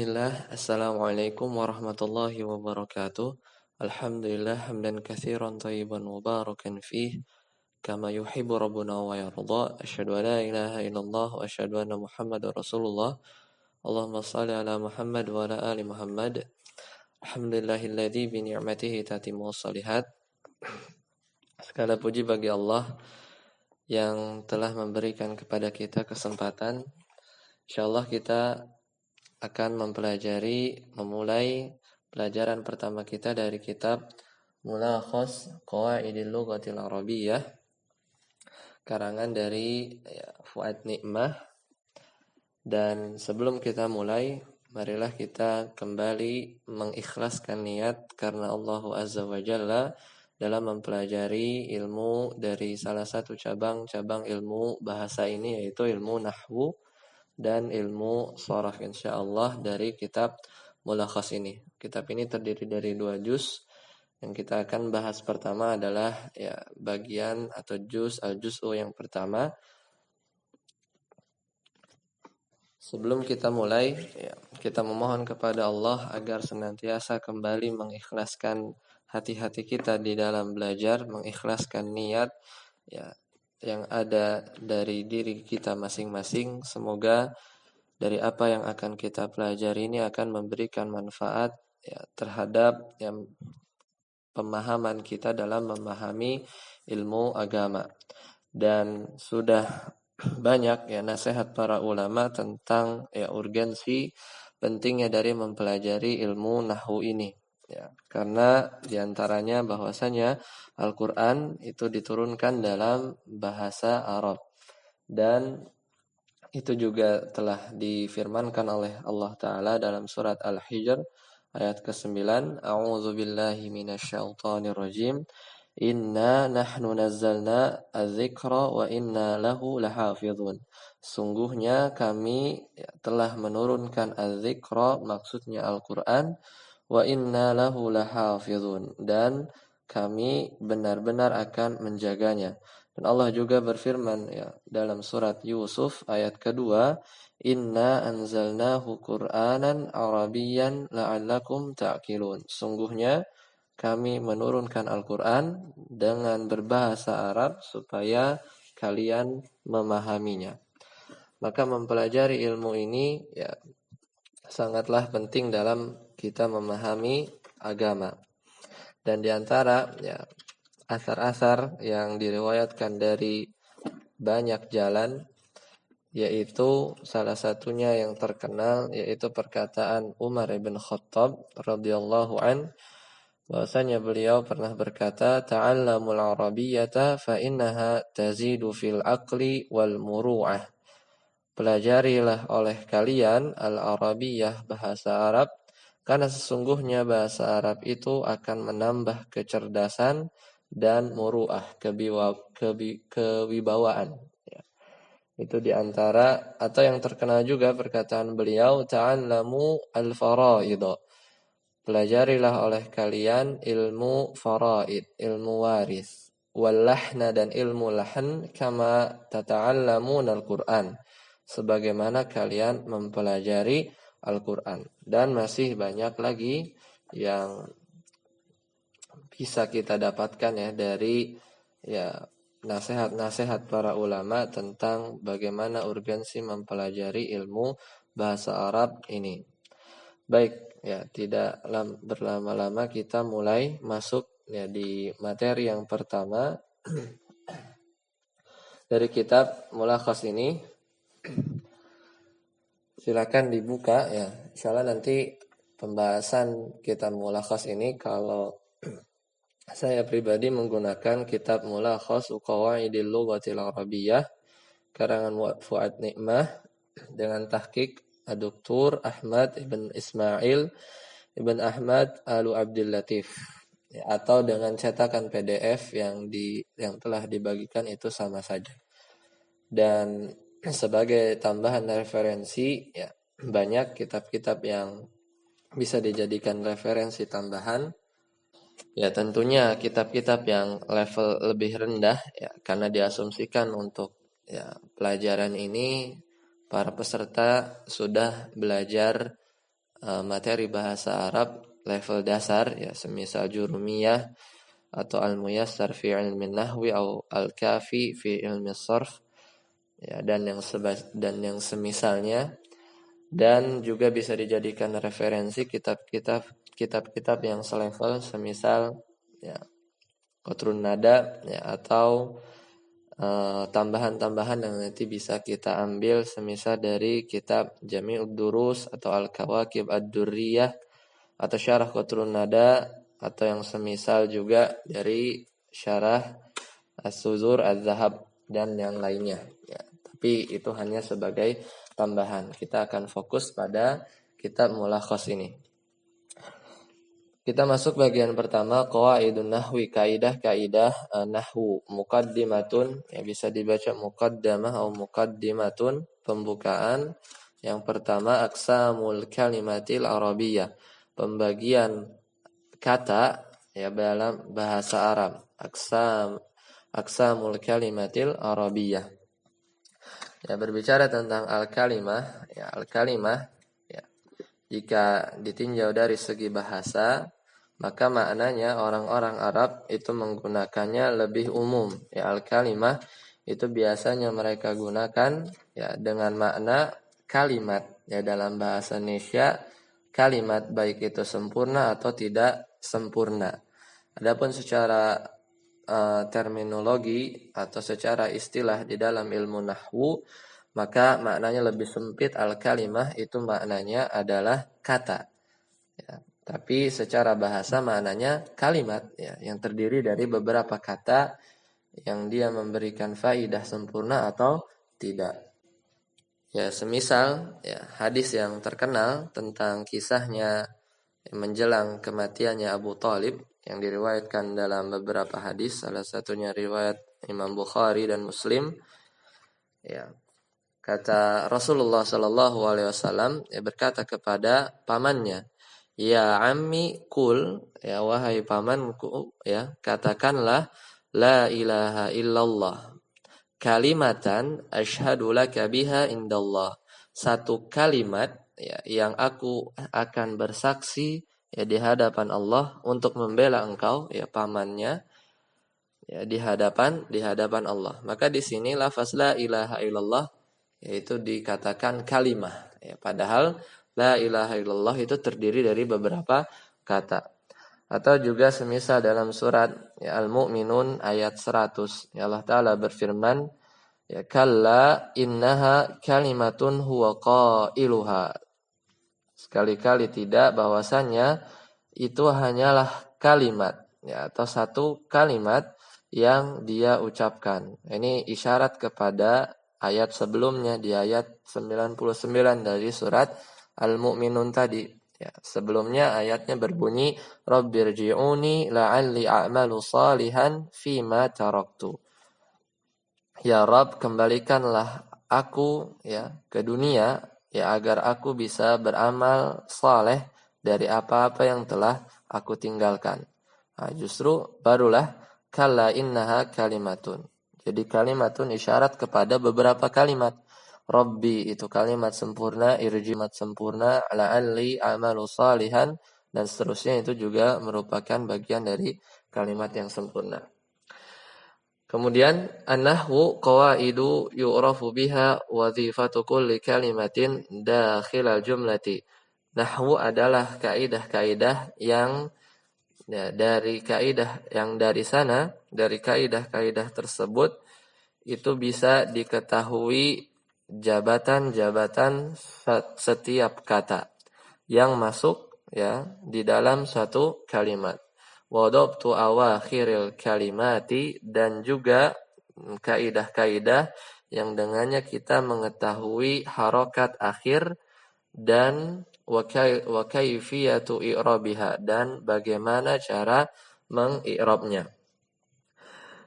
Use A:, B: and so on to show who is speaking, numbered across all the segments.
A: Bismillah, Assalamualaikum warahmatullahi wabarakatuh. Alhamdulillah hamdan katsiran thayyiban mubarakan fih kama yuhibbu rabbuna wa yarda. Asyhadu an la ilaha illallah wa asyhadu anna Muhammadar Rasulullah. Allahumma shalli ala Muhammad wa ala ali Muhammad. Alhamdulillahilladzi bi ni'matihi tatimmu shalihat. Segala puji bagi Allah yang telah memberikan kepada kita kesempatan. Insyaallah kita akan memulai pelajaran pertama kita dari kitab Mulakhas Qawaidil Lughatil Arabiyyah karangan dari Fuad Nikmah. Dan sebelum kita mulai, marilah kita kembali mengikhlaskan niat karena Allah Azza wa Jalla dalam mempelajari ilmu dari salah satu cabang-cabang ilmu bahasa ini, yaitu ilmu nahwu dan ilmu sharaf, insyaallah, dari kitab Mulakhas ini. Kitab ini terdiri dari 2 juz. Yang kita akan bahas pertama adalah bagian atau al-juz'u yang pertama. Sebelum kita mulai, kita memohon kepada Allah agar senantiasa kembali mengikhlaskan hati-hati kita di dalam belajar, mengikhlaskan niat yang ada dari diri kita masing-masing. Semoga dari apa yang akan kita pelajari ini akan memberikan manfaat terhadap pemahaman kita dalam memahami ilmu agama. Dan sudah banyak nasihat para ulama tentang urgensi pentingnya dari mempelajari ilmu nahwu ini. Karena diantaranya bahwasanya Al-Quran itu diturunkan dalam bahasa Arab. Dan itu juga telah difirmankan oleh Allah Ta'ala dalam surat Al-Hijr ayat ke-9. A'udzu billahi minasyaitonir rajim. Inna nahnu nazzalna adz-dzikra wa inna lahu lahafizun. Sungguhnya kami telah menurunkan adz-dzikra, maksudnya Al-Quran, wa inna lahu lahafizun, dan kami benar-benar akan menjaganya. Dan Allah juga berfirman dalam surat Yusuf ayat kedua, Inna anzalnahu Qur'anan Arabiyyan la'allakum ta'qilun. Sungguhnya kami menurunkan Al-Quran dengan berbahasa Arab supaya kalian memahaminya. Maka mempelajari ilmu ini sangatlah penting dalam kita memahami agama. Dan diantara asar-asar yang diriwayatkan dari banyak jalan, yaitu salah satunya yang terkenal, yaitu perkataan Umar ibn Khattab radhiyallahu an, bahwasanya beliau pernah berkata, ta'allamul arabiyyata fa innaha tazidu fil aqli wal muru'ah. Pelajarilah oleh kalian al-arabiyyah, bahasa Arab, karena sesungguhnya bahasa Arab itu akan menambah kecerdasan dan muru'ah, kewibawaan. Itu diantara atau yang terkenal juga perkataan beliau, ta'allamu al-faraid. Pelajarilah oleh kalian ilmu faraid, ilmu waris, wal lahna, dan ilmu lahan, kama tata'allamun al-Qur'an, sebagaimana kalian mempelajari Al-Quran. Dan masih banyak lagi yang bisa kita dapatkan dari nasihat-nasihat para ulama tentang bagaimana urgensi mempelajari ilmu bahasa Arab ini. Baik, tidak berlama-lama, kita mulai masuk di materi yang pertama dari kitab Mulakhas ini. Silakan dibuka insyaallah nanti pembahasan kitab Mulakhas ini, kalau saya pribadi menggunakan kitab Mulakhas Qawaidil Lughatil Arabiyyah karangan Fuad Nikmah dengan tahqiq Dr. Ahmad ibn Ismail ibn Ahmad Alu Abdul Latif, atau dengan cetakan PDF yang telah dibagikan itu sama saja. Dan sebagai tambahan referensi, banyak kitab-kitab yang bisa dijadikan referensi tambahan. Tentunya kitab-kitab yang level lebih rendah, karena diasumsikan untuk pelajaran ini para peserta sudah belajar materi bahasa Arab level dasar ya, semisal jurumiyah atau al-muyassar fi ilmi nahwi atau al-kafi fi ilmi sarf ya, dan yang semisalnya, dan juga bisa dijadikan referensi kitab-kitab yang selevel semisal ya Qatrun Nada ya, atau tambahan-tambahan yang nanti bisa kita ambil semisal dari kitab Jami'ud Durus atau Al-Kawakib Ad-Durriyah atau Syarah Qatrun Nada, atau yang semisal juga dari Syarah As-Suzur Az-Zahab dan yang lainnya ya. Tapi itu hanya sebagai tambahan. Kita akan fokus pada kitab Mulakhas ini. Kita masuk bagian pertama, qawaidun nahwi, kaidah-kaidah nahwu. Muqaddimatun, ya bisa dibaca muqaddamah atau muqaddimatun, pembukaan. Yang pertama, aqsamul kalimatil arabiyyah, pembagian kata ya dalam bahasa Arab. Aqsamul kalimatil arabiyyah. Ya, berbicara tentang al-kalimah, ya al-kalimah ya, jika ditinjau dari segi bahasa, maka maknanya orang-orang Arab itu menggunakannya lebih umum. Ya, al-kalimah itu biasanya mereka gunakan ya dengan makna kalimat. Ya, dalam bahasa Indonesia kalimat baik itu sempurna atau tidak sempurna. Adapun secara terminologi atau secara istilah di dalam ilmu nahwu, maka maknanya lebih sempit. Al-kalimah itu maknanya adalah kata ya. Tapi secara bahasa maknanya kalimat ya, yang terdiri dari beberapa kata yang dia memberikan faidah sempurna atau tidak. Ya, semisal ya hadis yang terkenal tentang kisahnya menjelang kematiannya Abu Thalib yang diriwayatkan dalam beberapa hadis, salah satunya riwayat Imam Bukhari dan Muslim. Ya, kata Rasulullah Shallallahu Alaihi Wasallam ya, berkata kepada pamannya, ya ammi kul, ya wahai pamanku, ya katakanlah la ilaha illallah, kalimatan asyhadu laka biha indallah, satu kalimat ya, yang aku akan bersaksi ya di hadapan Allah untuk membela engkau ya pamannya ya di hadapan Allah. Maka di sini lafaz la ilaha illallah yaitu dikatakan kalimah ya, padahal la ilaha illallah itu terdiri dari beberapa kata. Atau juga semisal dalam surat ya, Al-Mu'minun ayat 100 ya, Allah Ta'ala berfirman ya, kalla innaha kalimatun huwa qailuha, sekali-kali tidak, bahwasanya itu hanyalah kalimat ya, atau satu kalimat yang dia ucapkan. Ini isyarat kepada ayat sebelumnya di ayat 99 dari surat Al-Mu'minun tadi. Ya, sebelumnya ayatnya berbunyi Rabbirji'uni la'alli a'malu salihan fima taraktu. Ya Rabb, kembalikanlah aku ya ke dunia ya agar aku bisa beramal saleh dari apa-apa yang telah aku tinggalkan. Nah, justru barulah kalla innaha kalimatun. Jadi kalimatun isyarat kepada beberapa kalimat. Rabbi itu kalimat sempurna, irjimat sempurna, la'alli amalu salihan, dan seterusnya itu juga merupakan bagian dari kalimat yang sempurna. Kemudian an-nahwu qawaidu yu'rafu biha wazifatu kulli kalimatin dakhilal jumlati. Nahwu adalah kaidah-kaidah yang ya, dari kaidah yang dari sana, dari kaidah-kaidah tersebut itu bisa diketahui jabatan-jabatan setiap kata yang masuk ya di dalam suatu kalimat. Wadabtu awakhiril kalimati, dan juga kaidah-kaidah yang dengannya kita mengetahui harokat akhir dan wa kaifiyatu i'rabiha, dan bagaimana cara mengi'rabnya.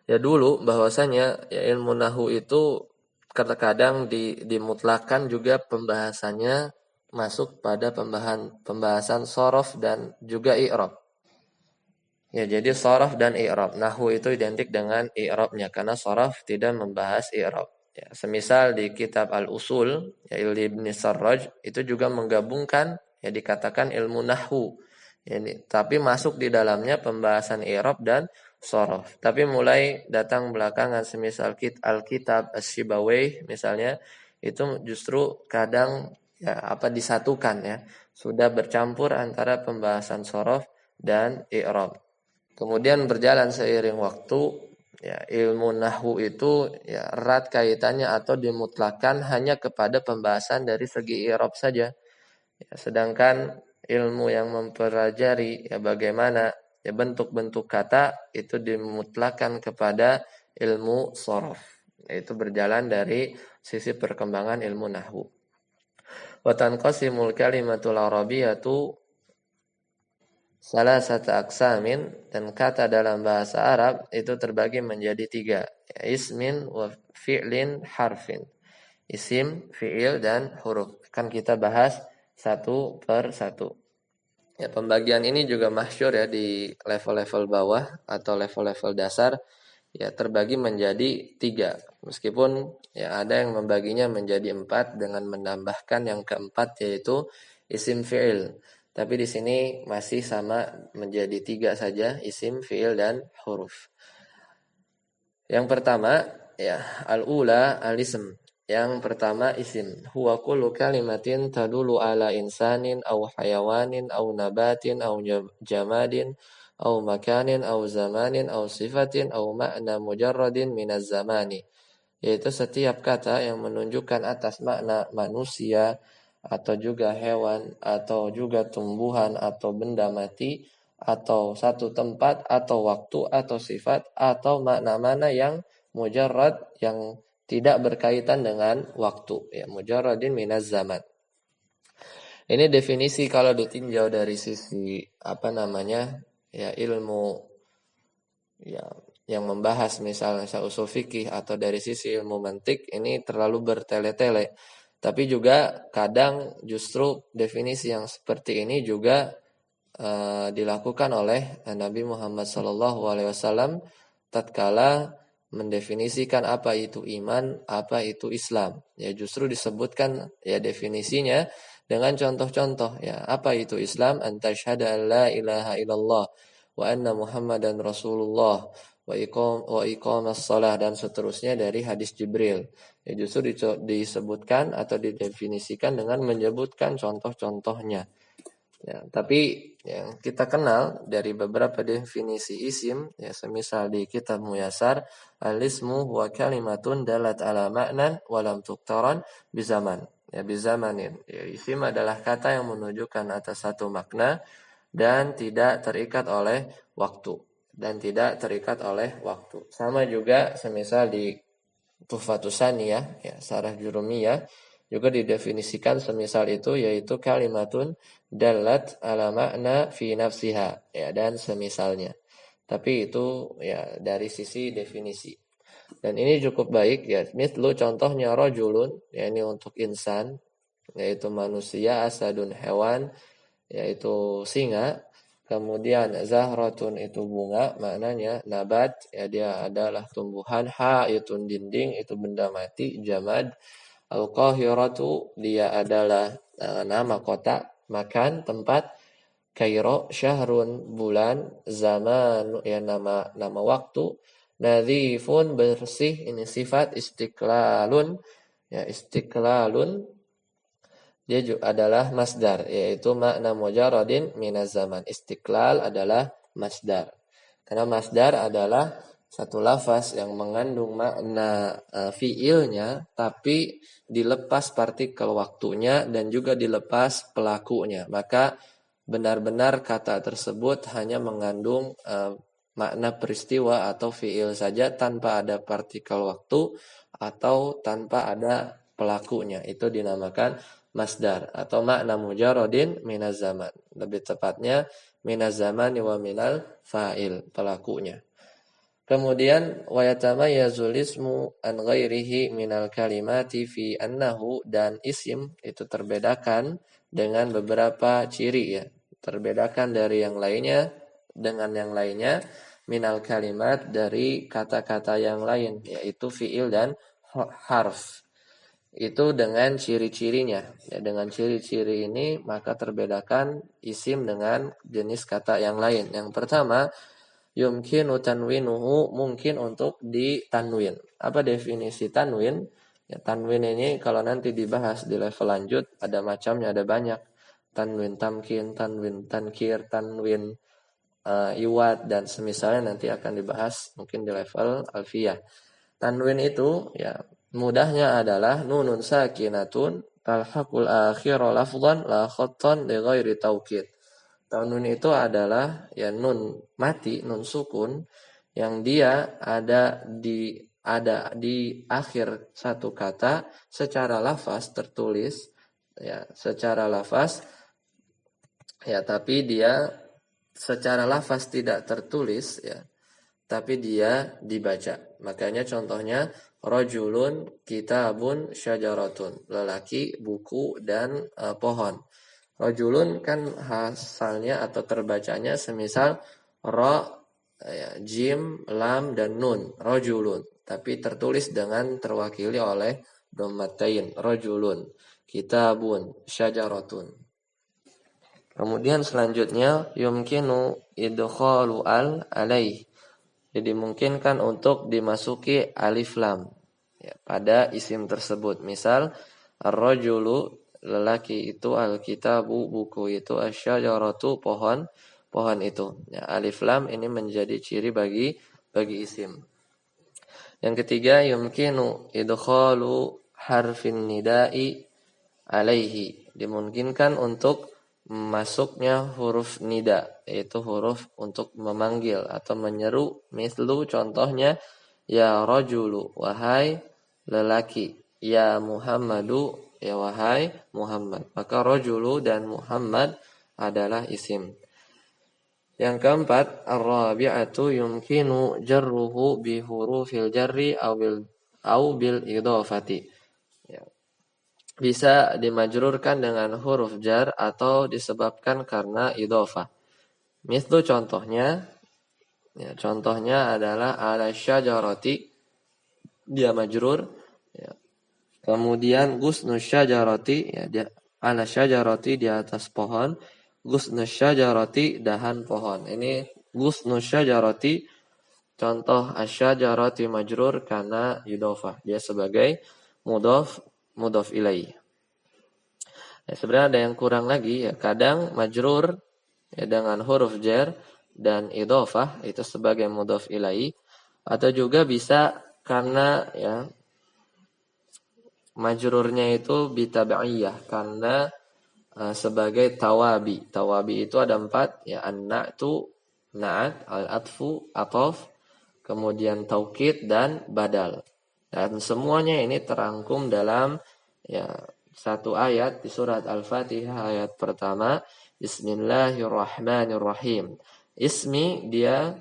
A: Ya dulu bahwasanya ya, ilmu nahwu itu kadang-kadang dimutlakan juga pembahasannya masuk pada pembahasan shorof dan juga i'rab. Ya, jadi shorof dan i'rab. Nahwu itu identik dengan i'rabnya karena shorof tidak membahas i'rab. Ya, semisal di kitab Al-Usul ya Ibn Sarraj itu juga menggabungkan Ya dikatakan ilmu nahwu. Ini tapi masuk di dalamnya pembahasan i'rab dan shorof. Tapi mulai datang belakangan semisal Alkitab Asy-Syibawaih misalnya itu justru kadang ya disatukan ya. Sudah bercampur antara pembahasan shorof dan i'rab. Kemudian berjalan seiring waktu ya ilmu nahwu itu ya erat kaitannya atau dimutlakan hanya kepada pembahasan dari segi i'rab saja. Ya, sedangkan ilmu yang mempelajari ya bagaimana ya bentuk-bentuk kata itu dimutlakan kepada ilmu shorof. Yaitu berjalan dari sisi perkembangan ilmu nahwu. Wa tanqasimul kalimatul arabiyyatu salasata aqsamin, dan kata dalam bahasa Arab itu terbagi menjadi 3, ya, ismin wa fi'lin harfin. Isim, fi'il dan huruf. Kan kita bahas satu per satu. Ya, pembagian ini juga masyhur ya di level-level bawah atau level-level dasar ya terbagi menjadi 3. Meskipun ya ada yang membaginya menjadi 4 dengan menambahkan yang keempat yaitu isim fi'il. Tapi di sini masih sama menjadi 3 saja, isim, fi'il dan huruf. Yang pertama ya al-ula al-ism. Yang pertama isim. Huwa kullu kalimatin tadulu ala insanin aw hayawanin aw nabatin aw jamadin aw makanin aw zamanin aw sifatin aw ma'na mujarradin minaz zamani. Yaitu setiap kata yang menunjukkan atas makna manusia atau juga hewan atau juga tumbuhan atau benda mati atau satu tempat atau waktu atau sifat atau makna-makna yang mujarrad yang tidak berkaitan dengan waktu, ya mujarradin minaz zaman. Ini definisi kalau ditinjau dari sisi ya ilmu ya yang membahas misalnya usul fikih atau dari sisi ilmu mantik ini terlalu bertele-tele. Tapi juga kadang justru definisi yang seperti ini juga dilakukan oleh Nabi Muhammad SAW tatkala mendefinisikan apa itu iman, apa itu Islam. Ya justru disebutkan ya definisinya dengan contoh-contoh ya. Apa itu Islam? Anta syahada la ilaha illallah wa anna Muhammadan Rasulullah wa iqamas shalah dan seterusnya dari hadis Jibril. Ya justru disebutkan atau didefinisikan dengan menyebutkan contoh-contohnya. Ya, tapi yang kita kenal dari beberapa definisi isim, ya semisal di kitab Muyasar, al-ismu huwa kalimatun dalat ala ma'nan walam tuktaran bizaman. Ya bizamanin. Ya, isim adalah kata yang menunjukkan atas satu makna dan tidak terikat oleh waktu. Sama juga semisal di Tuhfatus Saniyah, ya Sarah Jurumiyah juga didefinisikan semisal itu yaitu kalimatun dalat ala makna fi nafsiha ya dan semisalnya. Tapi itu ya dari sisi definisi. Dan ini cukup baik ya. Mislu contohnya rajulun ya ini untuk insan yaitu manusia, asadun hewan yaitu singa. Kemudian zahratun itu bunga, maknanya nabat ya dia adalah tumbuhan, itu dinding itu benda mati, jamad. Al-Qahiratu dia adalah nama kota, makan tempat, Kairo syahrun bulan, zaman ya nama waktu, nadhifun bersih ini sifat, istiqlalun ya istiqlalun dia juga adalah masdar yaitu makna mujarradin minaz zaman. Istiqlal adalah masdar. Karena masdar adalah satu lafaz yang mengandung makna fiilnya tapi dilepas partikel waktunya dan juga dilepas pelakunya. Maka benar-benar kata tersebut hanya mengandung makna peristiwa atau fiil saja tanpa ada partikel waktu atau tanpa ada pelakunya. Itu dinamakan masdar atau makna mujarradin minaz zaman. Lebih tepatnya minaz zaman wa minal fa'il, pelakunya. Kemudian wa yatamayyazul ismu an ghairihi minal kalimati fi annahu, dan isim itu terbedakan dengan beberapa ciri ya. Terbedakan dari yang lainnya dengan yang lainnya minal kalimat dari kata-kata yang lain yaitu fiil dan harf. Itu dengan ciri-cirinya. Ya, dengan ciri-ciri ini maka terbedakan isim dengan jenis kata yang lain. Yang pertama, yumkinu tanwinuhu, mungkin untuk ditanwin. Apa definisi tanwin? Ya, tanwin ini kalau nanti dibahas di level lanjut ada macamnya, ada banyak. Tanwin tamkin, tanwin tankir, tanwin iwat dan semisalnya nanti akan dibahas mungkin di level alfiyah. Tanwin itu ya mudahnya adalah nunun sakinatun talhaqul akhira lafdhan la khattan li ghairi taukid. Tanwin itu adalah ya nun mati, nun sukun yang dia ada di akhir satu kata secara lafaz tertulis ya, secara lafaz ya, tapi dia secara lafaz tidak tertulis ya, tapi dia dibaca. Makanya contohnya rajulun, kitabun, syajaratun. Lelaki, buku dan pohon. Rajulun kan hasalnya atau terbacanya semisal ra, ya, jim, lam dan nun. Rajulun. Tapi tertulis dengan terwakili oleh dhammatain. Rajulun, kitabun, syajaratun. Kemudian selanjutnya yumkinu idkhalu al alaih. Jadi dimungkinkan untuk dimasuki alif lam ya, pada isim tersebut. Misal ar-rajulu, lelaki itu, al-kitabu, buku itu, asy-syajaratu, pohon itu. Ya, alif lam ini menjadi ciri bagi isim. Yang ketiga yumkinu idkhalu harfin nida'i alaihi. Dimungkinkan untuk masuknya huruf nida, yaitu huruf untuk memanggil atau menyeru. Mislu, contohnya ya rajulu, wahai lelaki, ya Muhammadu, ya wahai Muhammad. Maka rajulu dan Muhammad adalah isim. Yang keempat, ar-rabi'atu yumkinu jarruhu bi hurufil jarri au bil idhafati. Bisa dimajrurkan dengan huruf jar atau disebabkan karena idhofah. Mislu, contohnya ya, contohnya adalah ala syajarati, dia majrur ya. Kemudian gusnu syajarati ya, dia ala syajarati di atas pohon, gusnu syajarati dahan pohon. Ini gusnu syajarati contoh asyajarati majrur karena idhofah. Dia sebagai mudhaf ilaih. Ya, sebenarnya ada yang kurang lagi ya, kadang majrur ya, dengan huruf jar dan idhofah itu sebagai mudhaf ilaih, atau juga bisa karena ya majrurnya itu bitabaiyah karena sebagai tawabi. Tawabi itu ada 4 ya, an-na'tu, na'at, al-atfu, ataf, kemudian taukid dan badal. Dan semuanya ini terangkum dalam ya satu ayat di surat Al-Fatihah ayat pertama, Bismillahirrahmanirrahim. Ismi dia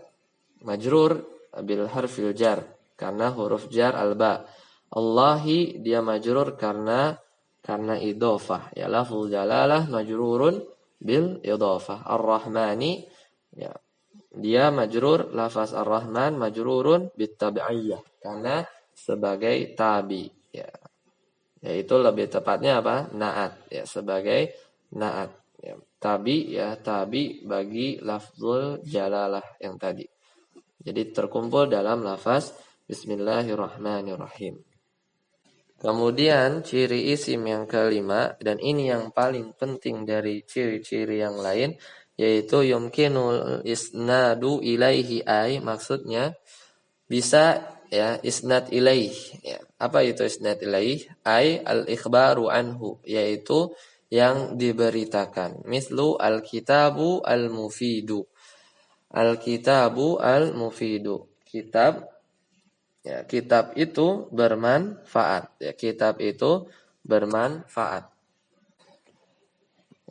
A: majrur bil harfil jar karena huruf jar al-ba. Allahi dia majrur karena idhofah. Ya, lafzul jalalah majrurun bil idhofah. Ar-Rahmani ya, dia majrur, lafaz ar-Rahman majrurun bit tabi'iyah karena sebagai tabi ya. Yaitu lebih tepatnya apa? Naat ya, sebagai naat ya. Tabi ya, tabi bagi lafzul jalalah yang tadi. Jadi terkumpul dalam lafaz Bismillahirrahmanirrahim. Kemudian ciri isim yang kelima, dan ini yang paling penting dari ciri-ciri yang lain, yaitu yumkinul isnadu ilaihi ay, maksudnya bisa ya isnad ilaih ya. Apa itu isnad ilaih? Ay al-ikhbaru anhu, yaitu yang diberitakan. Mislu al-kitabu al-mufidu. Al-kitabu al-mufidu. Kitab ya, kitab itu bermanfaat. Ya, kitab itu bermanfaat.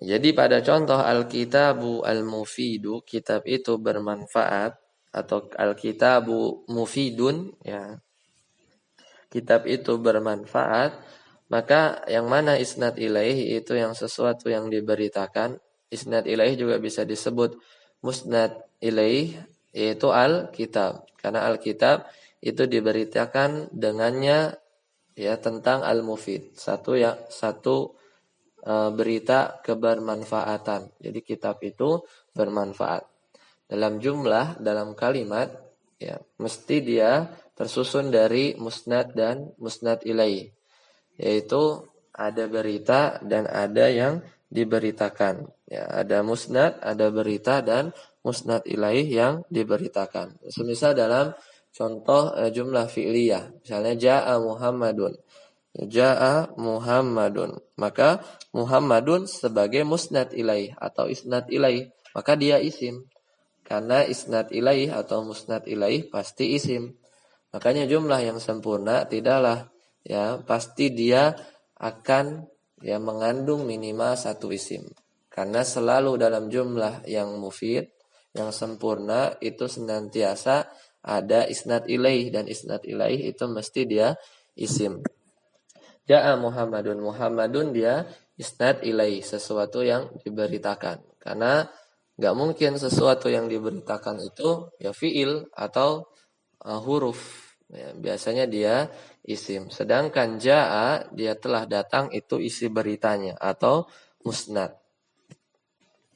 A: Jadi pada contoh al-kitabu al-mufidu, kitab itu bermanfaat, atau al-kitabu mufidun ya, kitab itu bermanfaat, maka yang mana isnad ilaih itu yang sesuatu yang diberitakan. Isnad ilaih juga bisa disebut musnad ilaih, yaitu al-kitab, karena al-kitab itu diberitakan dengannya ya tentang al-mufid. Satu berita kebermanfaatan. Jadi kitab itu bermanfaat. Dalam jumlah, dalam kalimat, ya mesti dia tersusun dari musnad dan musnad ilaih. Yaitu ada berita dan ada yang diberitakan. Ya, ada musnad, ada berita dan musnad ilaih yang diberitakan. Semisal dalam contoh jumlah fi'liyah, misalnya ja'a Muhammadun. Ja'a Muhammadun. Maka Muhammadun sebagai musnad ilaih atau isnad ilaih, maka dia isim. Karena isnad ilaih atau musnad ilaih pasti isim. Makanya jumlah yang sempurna tidaklah ya pasti dia akan ya mengandung minimal satu isim. Karena selalu dalam jumlah yang mufid, yang sempurna itu senantiasa ada isnad ilaih dan isnad ilaih itu mesti dia isim. Ja'a Muhammadun. Muhammadun dia isnad ilaih, sesuatu yang diberitakan. Karena nggak mungkin sesuatu yang diberitakan itu ya fiil atau huruf. Ya, biasanya dia isim. Sedangkan ja'a dia telah datang itu isi beritanya atau musnad.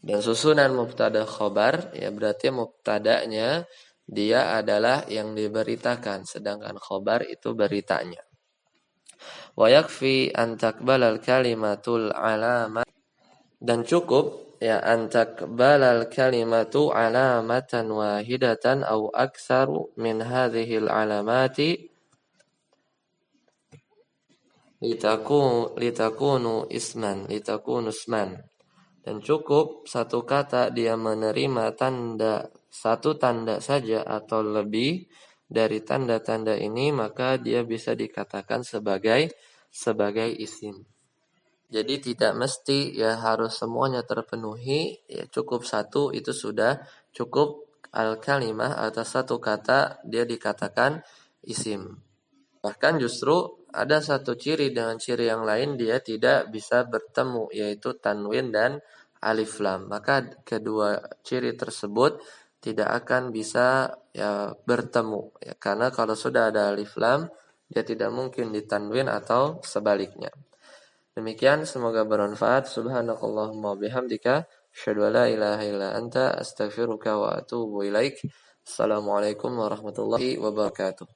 A: Dan susunan mubtada khobar ya berarti mubtadanya dia adalah yang diberitakan, sedangkan khobar itu beritanya. Wa yakfi an taqbalal kalimatul alamat, dan cukup ya an taqbalal kalimatu alamatan wahidatan au aksaru min hadhil alamati litakunu isman. Dan cukup satu kata dia menerima satu tanda saja atau lebih dari tanda-tanda ini, maka dia bisa dikatakan sebagai isim. Jadi tidak mesti ya harus semuanya terpenuhi, ya cukup satu itu sudah cukup al-kalimah atas satu kata dia dikatakan isim. Bahkan justru ada satu ciri dengan ciri yang lain dia tidak bisa bertemu, yaitu tanwin dan alif lam. Maka kedua ciri tersebut tidak akan bisa ya bertemu ya, karena kalau sudah ada alif lam dia tidak mungkin ditanwin atau sebaliknya. Demikian, semoga bermanfaat. Subhanakallahumma bihamdika asyhadu an la ilaha illa anta astaghfiruka wa atubu ilaik. Assalamualaikum warahmatullahi wabarakatuh.